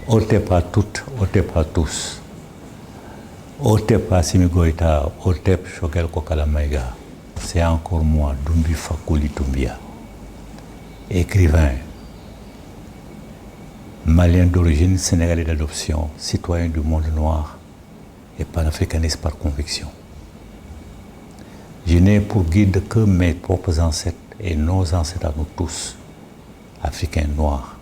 Otep à toutes, Otep à tous. Otep à Simigoïta, Otep Choguel Kokalamaïga. C'est encore moi, Dumbi Fakoli Doumbia. Écrivain, malien d'origine, sénégalais d'adoption, citoyen du monde noir et panafricaniste par conviction. Je n'ai pour guide que mes propres ancêtres et nos ancêtres à nous tous, africains noirs.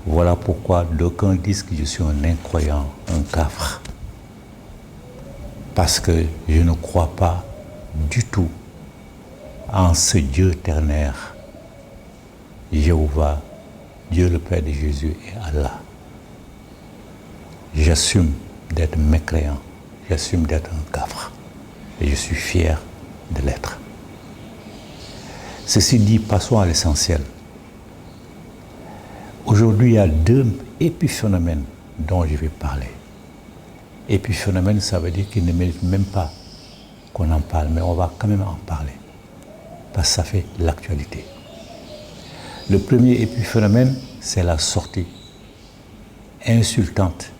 Voilà pourquoi d'aucuns disent que je suis un incroyant, un cafre. Parce que je ne crois pas du tout en ce Dieu ternaire, Jéhovah, Dieu le Père de Jésus et Allah. J'assume d'être mécréant, j'assume d'être un cafre. Et je suis fier de l'être. Ceci dit, passons à l'essentiel. Aujourd'hui, il y a deux épiphénomènes dont je vais parler. Épiphénomène, ça veut dire qu'il ne mérite même pas qu'on en parle, mais on va quand même en parler, parce que ça fait l'actualité. Le premier épiphénomène, c'est la sortie insultante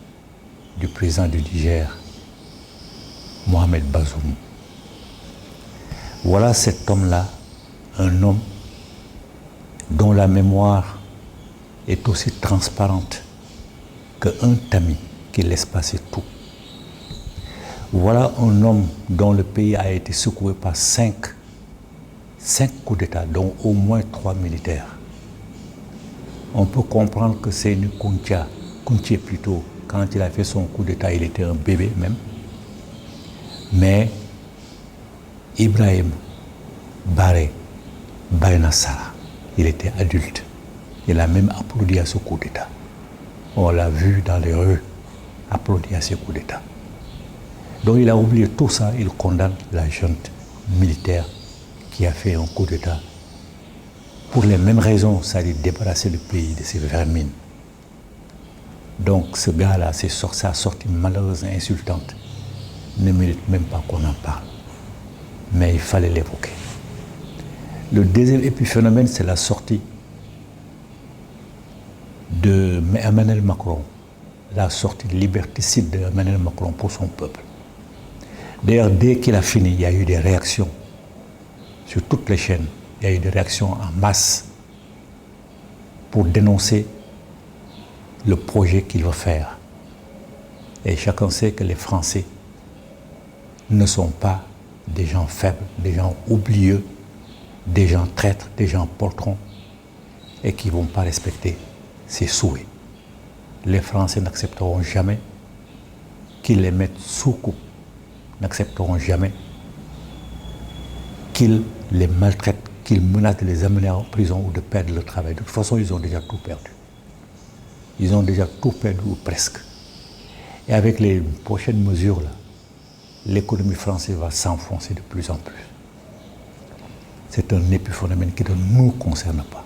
du président du Niger, Mohamed Bazoum. Voilà cet homme-là, un homme dont la mémoire est aussi transparente qu'un tamis qui laisse passer tout. Voilà un homme dont le pays a été secoué par cinq coups d'État, dont au moins 3 militaires. On peut comprendre que c'est une Kountia plutôt, quand il a fait son coup d'État, il était un bébé même. Mais Ibrahim Baré Nassara, il était adulte. Il a même applaudi à ce coup d'État. On l'a vu dans les rues applaudir à ce coup d'État. Donc il a oublié tout ça, il condamne la junte militaire qui a fait un coup d'État pour les mêmes raisons, c'est-à-dire débarrasser le pays de ses vermines. Donc ce gars-là, sa sortie malheureuse et insultante, ne mérite même pas qu'on en parle. Mais il fallait l'évoquer. Le deuxième épiphénomène, c'est la sortie de Emmanuel Macron, la sortie liberticide d'Emmanuel Macron pour son peuple. D'ailleurs, dès qu'il a fini, il y a eu des réactions sur toutes les chaînes. Il y a eu des réactions en masse pour dénoncer le projet qu'il va faire. Et chacun sait que les Français ne sont pas des gens faibles, des gens oublieux, des gens traîtres, des gens poltrons, et qui ne vont pas respecter ses souhaits. Les Français n'accepteront jamais qu'ils les mettent sous coupe, n'accepteront jamais qu'ils les maltraitent, qu'ils menacent de les amener en prison ou de perdre le travail. De toute façon, ils ont déjà tout perdu. Ils ont déjà tout perdu ou presque. Et avec les prochaines mesures, là, l'économie française va s'enfoncer de plus en plus. C'est un épiphénomène qui ne nous concerne pas.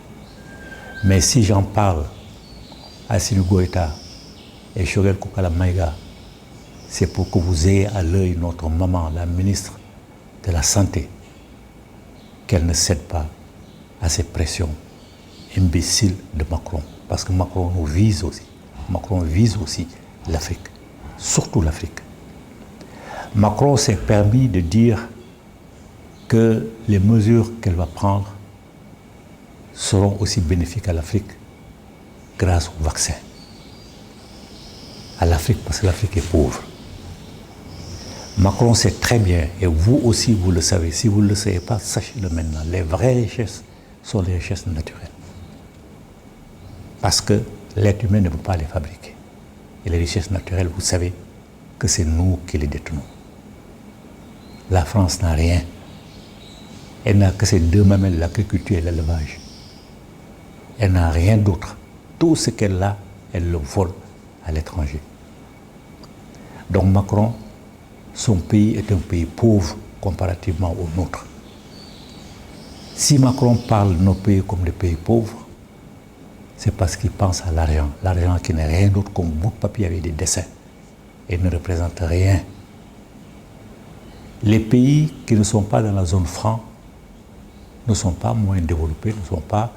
Mais si j'en parle à Assimi Goïta et Choguel Kokalamaïga, c'est pour que vous ayez à l'œil notre maman, la ministre de la Santé, qu'elle ne cède pas à ces pressions imbéciles de Macron. Parce que Macron nous vise aussi. Macron vise aussi l'Afrique, surtout l'Afrique. Macron s'est permis de dire que les mesures qu'elle va prendre seront aussi bénéfiques à l'Afrique grâce au vaccin. À l'Afrique, parce que l'Afrique est pauvre. Macron sait très bien, et vous aussi vous le savez, si vous ne le savez pas, sachez-le maintenant, les vraies richesses sont les richesses naturelles. Parce que l'être humain ne peut pas les fabriquer. Et les richesses naturelles, vous savez que c'est nous qui les détenons. La France n'a rien. Elle n'a que ces deux mamelles, l'agriculture et l'élevage. Elle n'a rien d'autre. Tout ce qu'elle a, elle le vole à l'étranger. Donc Macron, son pays est un pays pauvre comparativement au nôtre. Si Macron parle de nos pays comme des pays pauvres, c'est parce qu'il pense à l'argent. L'argent qui n'est rien d'autre qu'un bout de papier avec des dessins et ne représente rien. Les pays qui ne sont pas dans la zone franc ne sont pas moins développés, ne sont pas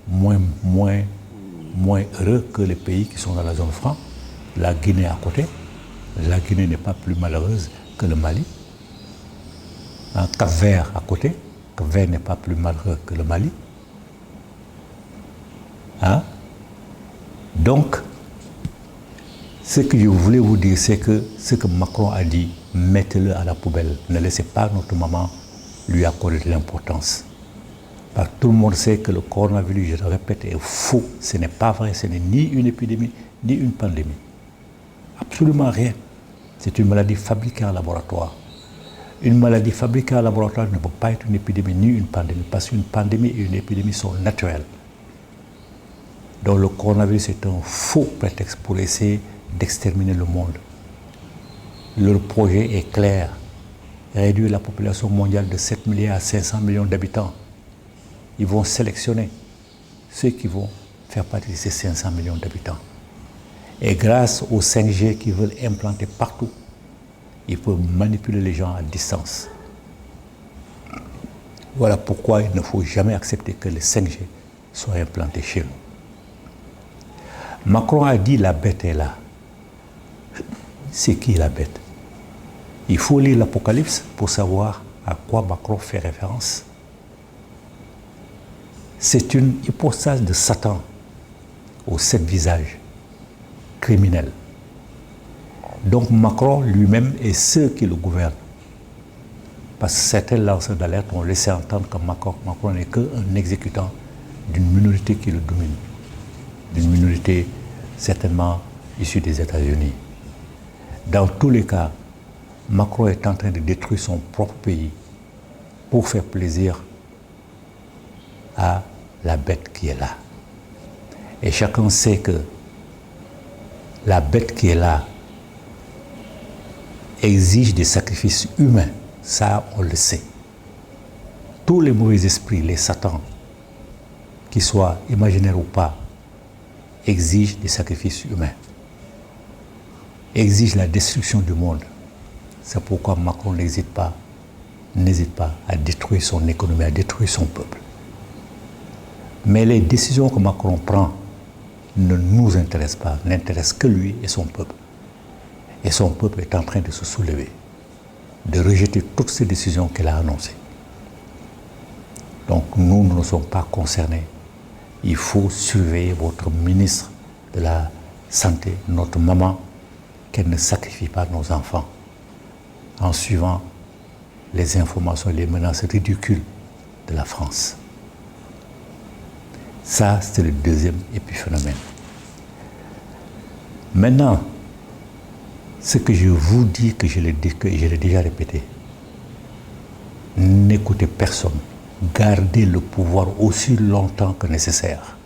moins moins heureux que les pays qui sont dans la zone franc. La Guinée à côté. La Guinée n'est pas plus malheureuse que le Mali. Un Cap-Vert à côté. Cap-Vert n'est pas plus malheureux que le Mali. Hein? Donc, ce que je voulais vous dire, c'est que ce que Macron a dit, mettez-le à la poubelle. Ne laissez pas notre maman lui accorder de l'importance. Parce que tout le monde sait que le coronavirus, je le répète, est faux. Ce n'est pas vrai, ce n'est ni une épidémie, ni une pandémie. Absolument rien. C'est une maladie fabriquée en laboratoire. Une maladie fabriquée en laboratoire ne peut pas être une épidémie ni une pandémie, parce qu'une pandémie et une épidémie sont naturelles. Donc le coronavirus est un faux prétexte pour essayer d'exterminer le monde. Leur projet est clair. Réduire la population mondiale de 7 milliards à 500 millions d'habitants. Ils vont sélectionner ceux qui vont faire partie de ces 500 millions d'habitants. Et grâce au 5G qu'ils veulent implanter partout, ils peuvent manipuler les gens à distance. Voilà pourquoi il ne faut jamais accepter que le 5G soit implanté chez nous. Macron a dit la bête est là. C'est qui la bête? Il faut lire l'Apocalypse pour savoir à quoi Macron fait référence. C'est une hypostase de Satan aux 7 visages criminels. Donc Macron lui-même et ceux qui le gouvernent, parce que certains lanceurs d'alerte ont laissé entendre que Macron n'est qu'un exécutant d'une minorité qui le domine, d'une minorité certainement issue des États-Unis. Dans tous les cas, Macron est en train de détruire son propre pays pour faire plaisir à la bête qui est là. Et chacun sait que la bête qui est là exige des sacrifices humains. Ça, on le sait. Tous les mauvais esprits, les satans, qu'ils soient imaginaires ou pas, exigent des sacrifices humains. Exigent la destruction du monde. C'est pourquoi Macron n'hésite pas à détruire son économie, à détruire son peuple. Mais les décisions que Macron prend ne nous intéressent pas, n'intéressent que lui et son peuple. Et son peuple est en train de se soulever, de rejeter toutes ces décisions qu'il a annoncées. Donc nous ne sommes pas concernés. Il faut surveiller votre ministre de la Santé, notre maman, qu'elle ne sacrifie pas nos enfants en suivant les informations et les menaces ridicules de la France. Ça, c'est le deuxième épiphénomène. Maintenant, ce que je vous dis, que je l'ai déjà répété, n'écoutez personne. Gardez le pouvoir aussi longtemps que nécessaire.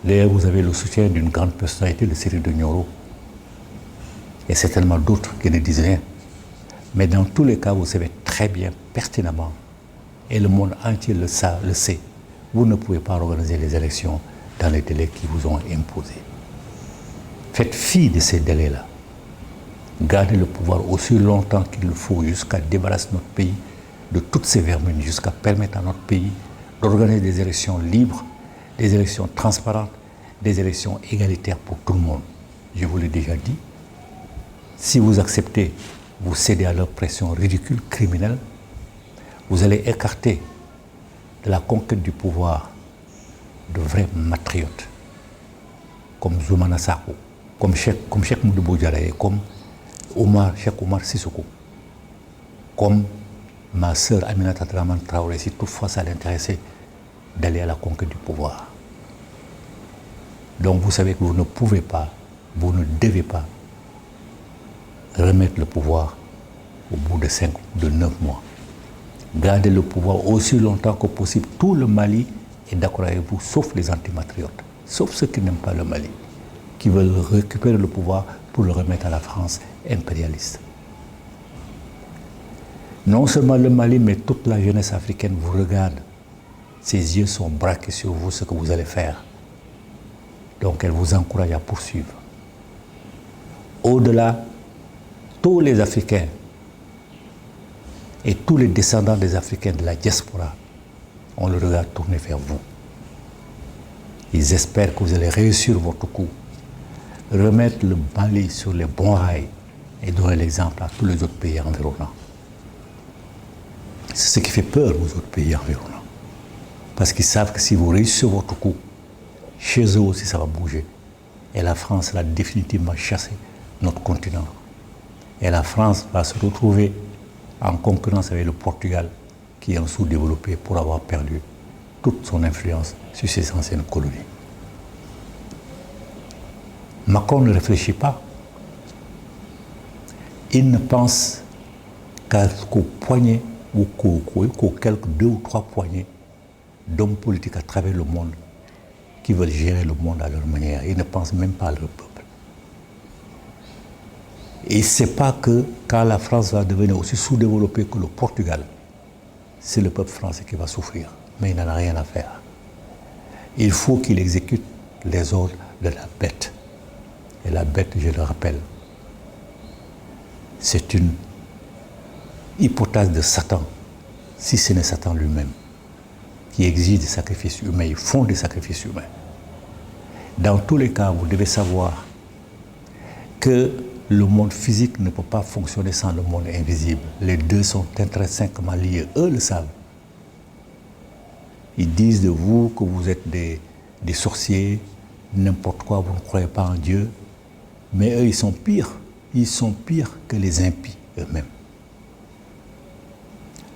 D'ailleurs, vous avez le soutien d'une grande personnalité, le Cyril de Nioro, et certainement d'autres qui ne disent rien. Mais dans tous les cas, vous savez très bien, pertinemment, et le monde entier le sait, vous ne pouvez pas organiser les élections dans les délais qui vous ont imposés. Faites fi de ces délais-là. Gardez le pouvoir aussi longtemps qu'il le faut jusqu'à débarrasser notre pays de toutes ces vermines, jusqu'à permettre à notre pays d'organiser des élections libres, des élections transparentes, des élections égalitaires pour tout le monde. Je vous l'ai déjà dit. Si vous acceptez, vous cédez à leur pression ridicule, criminelle, vous allez écarter de la conquête du pouvoir de vrais matriotes, comme Zoumana Sako, comme Cheikh Moudou Diarra, comme Cheikh Omar Sissoko, comme ma sœur Aminata Traoré Traoré, si toutefois ça l'intéressait d'aller à la conquête du pouvoir. Donc vous savez que vous ne pouvez pas, vous ne devez pas remettre le pouvoir au bout de 9 mois. Gardez le pouvoir aussi longtemps que possible. Tout le Mali est d'accord avec vous, sauf les antimatriotes, sauf ceux qui n'aiment pas le Mali, qui veulent récupérer le pouvoir pour le remettre à la France impérialiste. Non seulement le Mali, mais toute la jeunesse africaine vous regarde. Ses yeux sont braqués sur vous, ce que vous allez faire. Donc elle vous encourage à poursuivre. Au-delà, tous les Africains et tous les descendants des Africains de la diaspora ont le regard tourné vers vous. Ils espèrent que vous allez réussir votre coup, remettre le Mali sur les bons rails et donner l'exemple à tous les autres pays environnants. C'est ce qui fait peur aux autres pays environnants. Parce qu'ils savent que si vous réussissez votre coup, chez eux aussi ça va bouger. Et la France l'a définitivement chassé notre continent. Et la France va se retrouver en concurrence avec le Portugal, qui est un sous-développé pour avoir perdu toute son influence sur ses anciennes colonies. Macron ne réfléchit pas. Il ne pense qu'aux poignées ou qu'aux quelques 2 ou 3 poignées d'hommes politiques à travers le monde qui veulent gérer le monde à leur manière. Ils ne pensent même pas à leur peuple. Et il ne sait pas que quand la France va devenir aussi sous-développée que le Portugal, c'est le peuple français qui va souffrir. Mais il n'en a rien à faire. Il faut qu'il exécute les ordres de la bête. Et la bête, je le rappelle, c'est une hypothèse de Satan, si ce n'est Satan lui-même, qui exige des sacrifices humains. Ils font des sacrifices humains. Dans tous les cas, vous devez savoir que le monde physique ne peut pas fonctionner sans le monde invisible. Les deux sont intrinsèquement liés. Eux le savent. Ils disent de vous que vous êtes des sorciers, n'importe quoi, vous ne croyez pas en Dieu. Mais eux, ils sont pires. Ils sont pires que les impies eux-mêmes.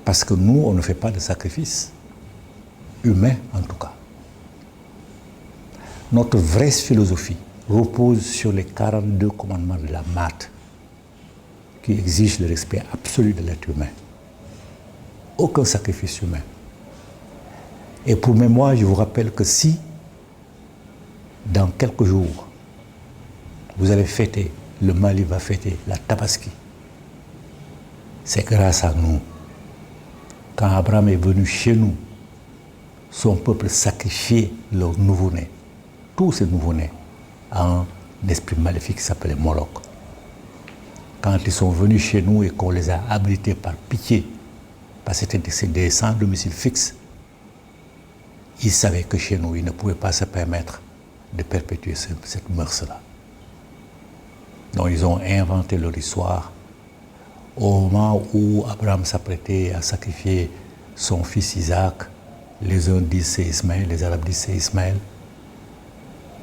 Parce que nous, on ne fait pas de sacrifices humains, en tout cas. Notre vraie philosophie repose sur les 42 commandements de la Maat, qui exigent le respect absolu de l'être humain. Aucun sacrifice humain. Et pour mémoire, je vous rappelle que si, dans quelques jours, vous allez fêter, le Mali va fêter la Tabaski, c'est grâce à nous. Quand Abraham est venu chez nous, son peuple sacrifiait leurs nouveau-nés, tous ces nouveau-nés, à un esprit maléfique qui s'appelait Moloch. Quand ils sont venus chez nous et qu'on les a abrités par pitié, parce que c'était des sans domicile fixe, ils savaient que chez nous, ils ne pouvaient pas se permettre de perpétuer cette mœurs-là. Donc ils ont inventé leur histoire. Au moment où Abraham s'apprêtait à sacrifier son fils Isaac, les uns disent c'est Ismaël, les Arabes disent c'est Ismaël,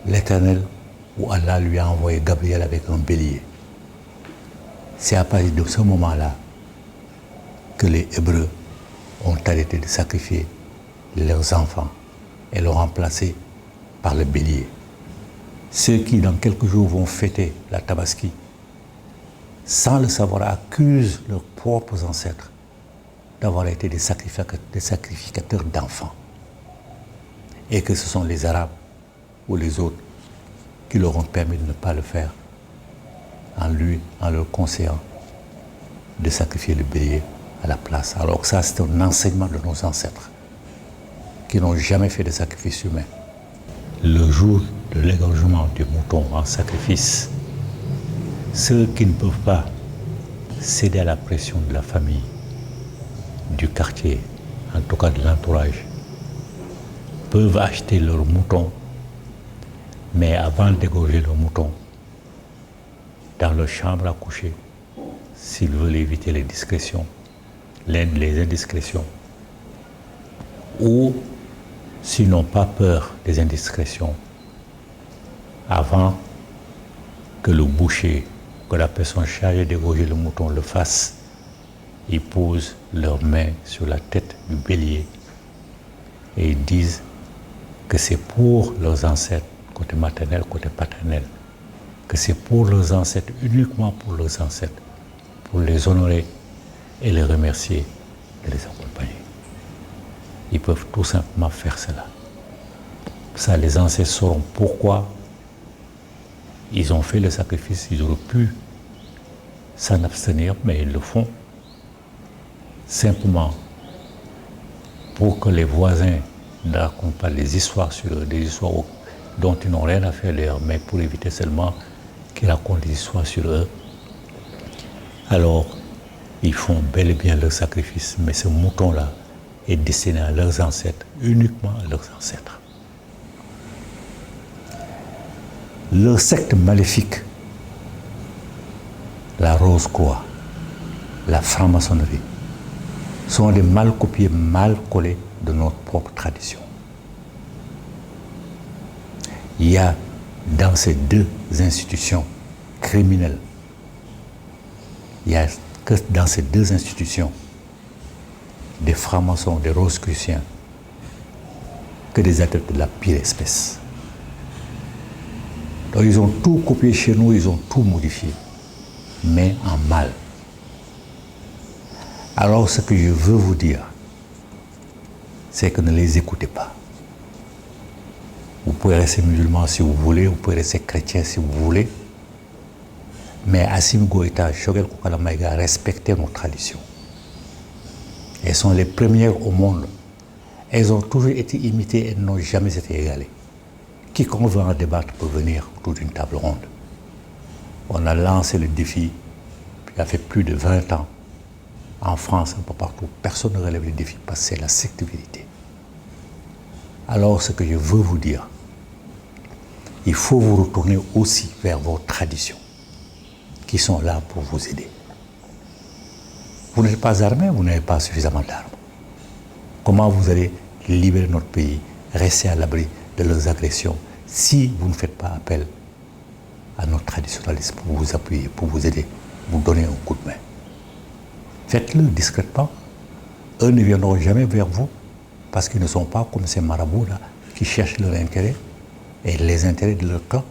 l'Éternel, où Allah lui a envoyé Gabriel avec un bélier. C'est à partir de ce moment-là que les Hébreux ont arrêté de sacrifier leurs enfants et l'ont remplacé par le bélier. Ceux qui, dans quelques jours, vont fêter la Tabaski, sans le savoir, accusent leurs propres ancêtres d'avoir été des sacrificateurs d'enfants. Et que ce sont les Arabes ou les autres qui leur ont permis de ne pas le faire en leur conseillant de sacrifier le bélier à la place. Alors que ça, c'est un enseignement de nos ancêtres qui n'ont jamais fait de sacrifice humain. Le jour de l'égorgement du mouton en sacrifice, ceux qui ne peuvent pas céder à la pression de la famille, du quartier, en tout cas de l'entourage, peuvent acheter leur mouton, mais avant d'égorger leur mouton, dans leur chambre à coucher, s'ils veulent éviter les indiscrétions, ou s'ils n'ont pas peur des indiscrétions, avant que le boucher, que la personne chargée d'égorger le mouton le fasse, ils posent leurs mains sur la tête du bélier et ils disent que c'est pour leurs ancêtres, côté maternel, côté paternel, que c'est pour leurs ancêtres, uniquement pour leurs ancêtres, pour les honorer et les remercier de les accompagner. Ils peuvent tout simplement faire cela. Ça, les ancêtres sauront pourquoi ils ont fait le sacrifice. Ils auraient pu s'en abstenir, mais ils le font simplement pour que les voisins ne racontent pas les histoires sur eux, des histoires dont ils n'ont rien à faire d'ailleurs, mais pour éviter seulement qu'ils racontent des histoires sur eux. Alors, ils font bel et bien leur sacrifice, mais ce mouton-là est destiné à leurs ancêtres, uniquement à leurs ancêtres. leur secte maléfique, la Rose-Croix, la franc-maçonnerie, sont des mal copiés, mal collés de notre propre tradition. Il y a dans ces deux institutions criminelles, il n'y a que dans ces deux institutions des francs-maçons, des rosicruciens, que des adeptes de la pire espèce. Donc ils ont tout copié chez nous, ils ont tout modifié, mais en mal. Alors ce que je veux vous dire, c'est que ne les écoutez pas. Vous pouvez rester musulman si vous voulez, vous pouvez rester chrétien si vous voulez, mais Assimi Goïta, Choguel Koukala Maïga, respectez nos traditions. Elles sont les premières au monde. Elles ont toujours été imitées et n'ont jamais été égalées. Quiconque veut en débattre peut venir autour d'une table ronde. On a lancé le défi, il y a fait plus de 20 ans. En France, un peu partout, personne ne relève le défi parce que c'est la stricte vérité. Alors, ce que je veux vous dire, il faut vous retourner aussi vers vos traditions qui sont là pour vous aider. Vous n'êtes pas armé, vous n'avez pas suffisamment d'armes. Comment vous allez libérer notre pays, rester à l'abri de leurs agressions si vous ne faites pas appel à notre traditionnalisme pour vous appuyer, pour vous aider, vous donner un coup de main? Faites-le discrètement. Eux ne viendront jamais vers vous parce qu'ils ne sont pas comme ces marabouts-là qui cherchent leur intérêt et les intérêts de leur clan.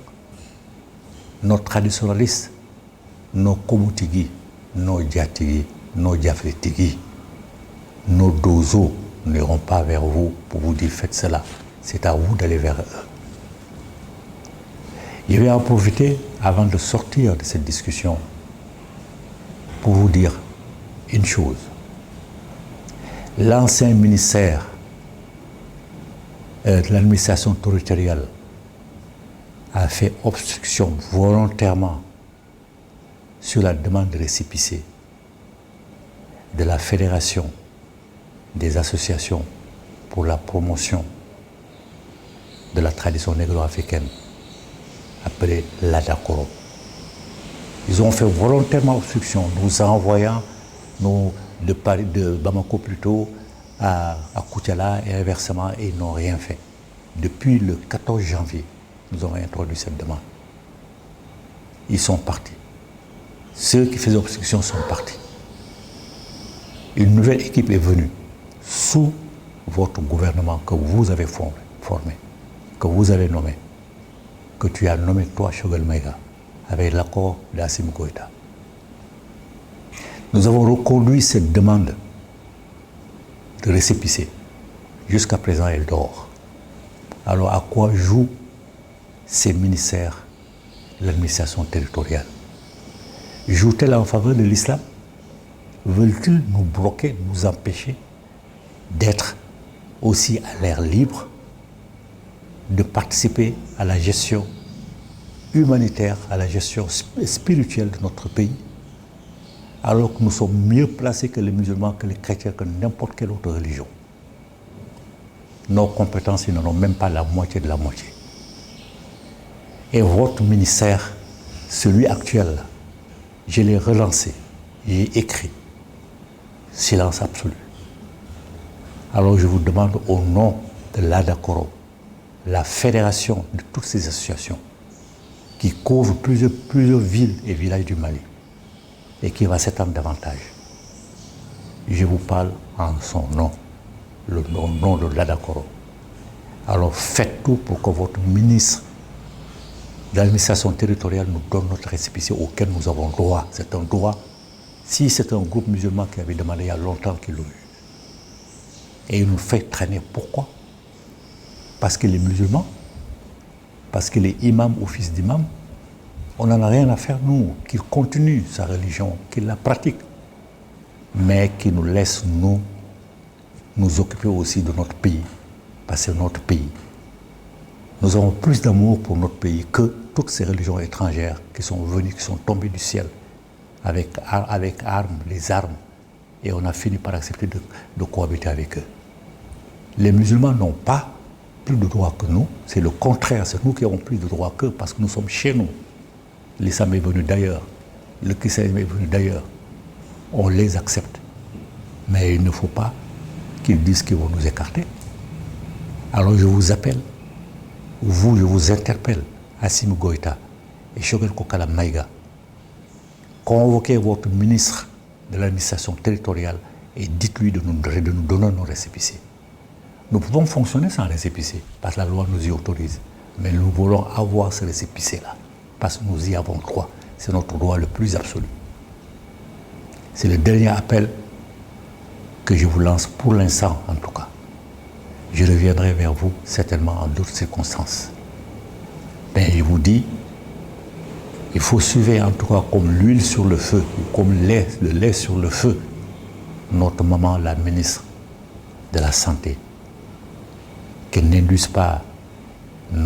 Nos traditionnalistes, nos Komoutigi, nos Diatigi, nos Diafletigi, nos Dozo n'iront pas vers vous pour vous dire faites cela. C'est à vous d'aller vers eux. Je vais en profiter avant de sortir de cette discussion pour vous dire une chose. L'ancien ministère de l'administration territoriale a fait obstruction volontairement sur la demande de récépissé de la Fédération des associations pour la promotion de la tradition négro-africaine, appelée l'Adakoro. Ils ont fait volontairement obstruction, nous envoyant de Bamako plutôt à Koutiala et inversement, et ils n'ont rien fait. Depuis le 14 janvier, nous avons introduit cette demande. Ils sont partis. Ceux qui faisaient obstruction sont partis. Une nouvelle équipe est venue sous votre gouvernement que vous avez formé, que vous avez nommé, que tu as nommé toi, Choguel Maïga, avec l'accord d'Assimi Goïta. Nous avons reconduit cette demande de récépissé. Jusqu'à présent, elle dort. Alors, à quoi jouent ces ministères de l'administration territoriale? Jouent-elles en faveur de l'islam? Veulent-ils nous bloquer, nous empêcher d'être aussi à l'air libre, de participer à la gestion humanitaire, à la gestion spirituelle de notre pays, alors que nous sommes mieux placés que les musulmans, que les chrétiens, que n'importe quelle autre religion? Nos compétences, ils n'en ont même pas la moitié de la moitié. Et votre ministère, celui actuel, je l'ai relancé, j'ai écrit. Silence absolu. Alors je vous demande au nom de l'Adakoro, la fédération de toutes ces associations qui couvrent plusieurs villes et villages du Mali et qui va s'étendre davantage. Je vous parle en son nom, au nom de l'Adakoro. Alors faites tout pour que votre ministre de l'administration territoriale nous donne notre récépissé auquel nous avons droit. C'est un droit. Si c'est un groupe musulman qui avait demandé il y a longtemps qu'ils l'ont eu. Et il nous fait traîner. Pourquoi? Parce qu'il est musulman, parce qu'il est imam ou fils d'imam. On n'en a rien à faire, nous, qu'il continue sa religion, qu'il la pratique, mais qu'il nous laisse, nous occuper aussi de notre pays, parce que c'est notre pays. Nous avons plus d'amour pour notre pays que toutes ces religions étrangères qui sont venues, qui sont tombées du ciel avec les armes, et on a fini par accepter de cohabiter avec eux. Les musulmans n'ont pas plus de droits que nous. C'est le contraire, c'est nous qui avons plus de droits qu'eux parce que nous sommes chez nous. L'islam est venu d'ailleurs, le christianisme est venu d'ailleurs. On les accepte. Mais il ne faut pas qu'ils disent qu'ils vont nous écarter. Alors je vous appelle, vous, je vous interpelle, Assimi Goïta et Choguel Kokala Maïga, convoquez votre ministre de l'administration territoriale et dites-lui de nous donner nos récépissés. Nous pouvons fonctionner sans récépissé, parce que la loi nous y autorise. Mais nous voulons avoir ce récépissé-là, parce que nous y avons droit. C'est notre droit le plus absolu. C'est le dernier appel que je vous lance pour l'instant, en tout cas. Je reviendrai vers vous certainement en d'autres circonstances. Mais je vous dis, il faut suivre en tout cas comme l'huile sur le feu, ou comme le lait sur le feu, notre maman, la ministre de la Santé, qu'elle n'induise pas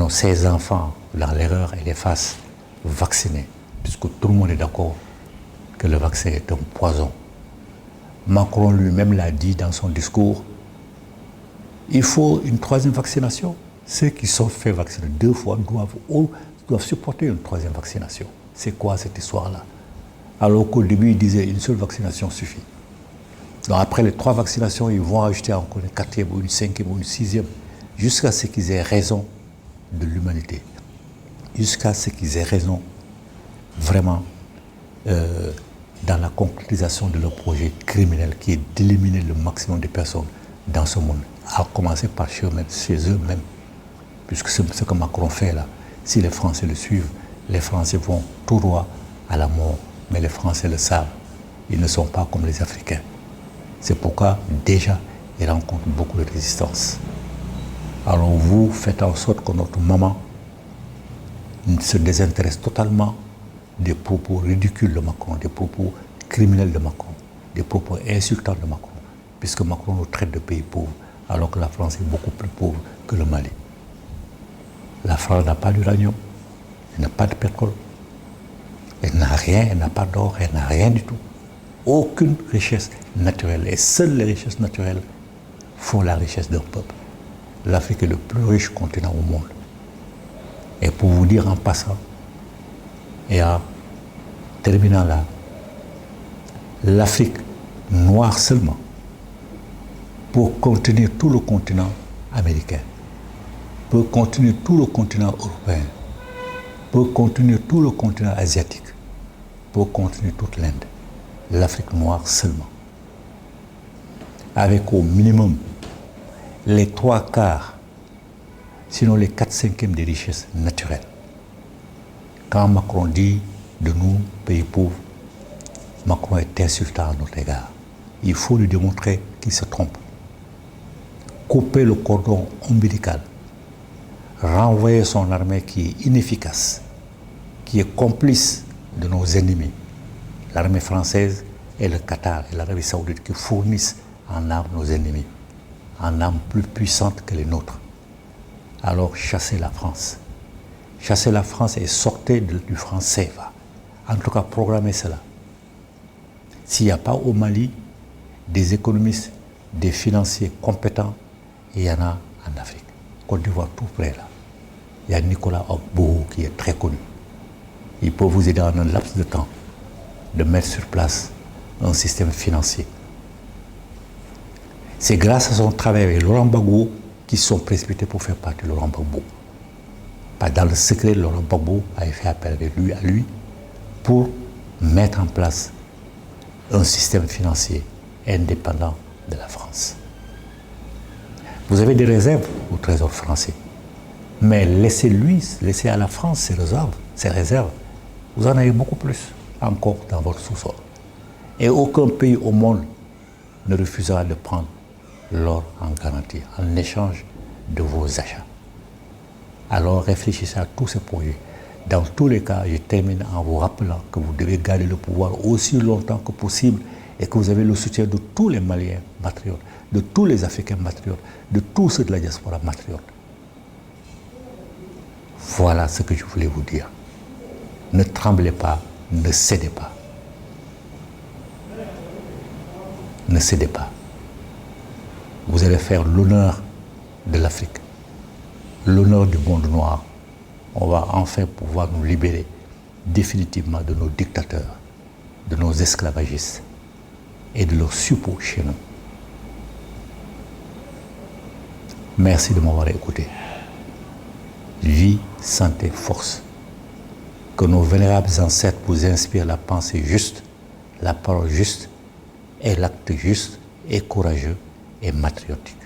ses enfants dans l'erreur et les fasse vacciner, puisque tout le monde est d'accord que le vaccin est un poison. Macron lui-même l'a dit dans son discours, il faut une troisième vaccination. Ceux qui sont fait vacciner 2 fois doivent supporter une troisième vaccination. C'est quoi cette histoire-là? Alors qu'au début, il disait une seule vaccination suffit. Donc après les 3 vaccinations, ils vont ajouter encore une 4e ou une 5e ou une 6e, jusqu'à ce qu'ils aient raison de l'humanité. Jusqu'à ce qu'ils aient raison vraiment dans la concrétisation de leur projet criminel qui est d'éliminer le maximum de personnes dans ce monde, à commencer par chez eux-mêmes. Puisque c'est ce que Macron fait là. Si les Français le suivent, les Français vont tout droit à la mort. Mais les Français le savent. Ils ne sont pas comme les Africains. C'est pourquoi, déjà, ils rencontrent beaucoup de résistance. Alors vous, faites en sorte que notre maman se désintéresse totalement des propos ridicules de Macron, des propos criminels de Macron, des propos insultants de Macron, puisque Macron nous traite de pays pauvres, alors que la France est beaucoup plus pauvre que le Mali. La France n'a pas d'uranium, elle n'a pas de pétrole, elle n'a rien, elle n'a pas d'or, elle n'a rien du tout. Aucune richesse naturelle. Et seules les richesses naturelles font la richesse d'un peuple. L'Afrique est le plus riche continent au monde. Et pour vous dire en passant, et en terminant là, l'Afrique noire seulement, pour contenir tout le continent américain, peut contenir tout le continent européen, peut contenir tout le continent asiatique, peut contenir toute l'Inde. L'Afrique noire seulement. Avec au minimum les 3/4, sinon les 4/5 des richesses naturelles. Quand Macron dit de nous, pays pauvres, Macron est insultant à notre égard. Il faut lui démontrer qu'il se trompe. Couper le cordon ombilical, renvoyer son armée qui est inefficace, qui est complice de nos ennemis, l'armée française et le Qatar et l'Arabie saoudite qui fournissent en armes nos ennemis, en armes plus puissantes que les nôtres. Alors chassez la France. Chassez la France et sortez du franc CFA. En tout cas, programmez cela. S'il n'y a pas au Mali des économistes, des financiers compétents, il y en a en Afrique. Côte d'Ivoire tout près là. Il y a Nicolas Ogboho qui est très connu. Il peut vous aider en un laps de temps de mettre sur place un système financier. C'est grâce à son travail avec Laurent Gbagbo qu'ils sont précipités pour faire partie de Laurent Gbagbo. Pas dans le secret, Laurent Gbagbo avait fait appel avec lui, à lui pour mettre en place un système financier indépendant de la France. Vous avez des réserves au Trésor français, mais laissez à la France ses réserves. Vous en avez beaucoup plus encore dans votre sous-sol. Et aucun pays au monde ne refusera de prendre l'or en garantie, en échange de vos achats. Alors réfléchissez à tous ces projets. Dans tous les cas, je termine en vous rappelant que vous devez garder le pouvoir aussi longtemps que possible et que vous avez le soutien de tous les Maliens patriotes, de tous les Africains patriotes, de tous ceux de la diaspora patriote. Voilà ce que je voulais vous dire. Ne tremblez pas, ne cédez pas. Ne cédez pas. Vous allez faire l'honneur de l'Afrique. l'honneur du monde noir. On va enfin pouvoir nous libérer définitivement de nos dictateurs, de nos esclavagistes et de leurs suppôts chez nous. Merci de m'avoir écouté. Vie, santé, force. Que nos vénérables ancêtres vous inspirent la pensée juste, la parole juste et l'acte juste et courageux et patriotique.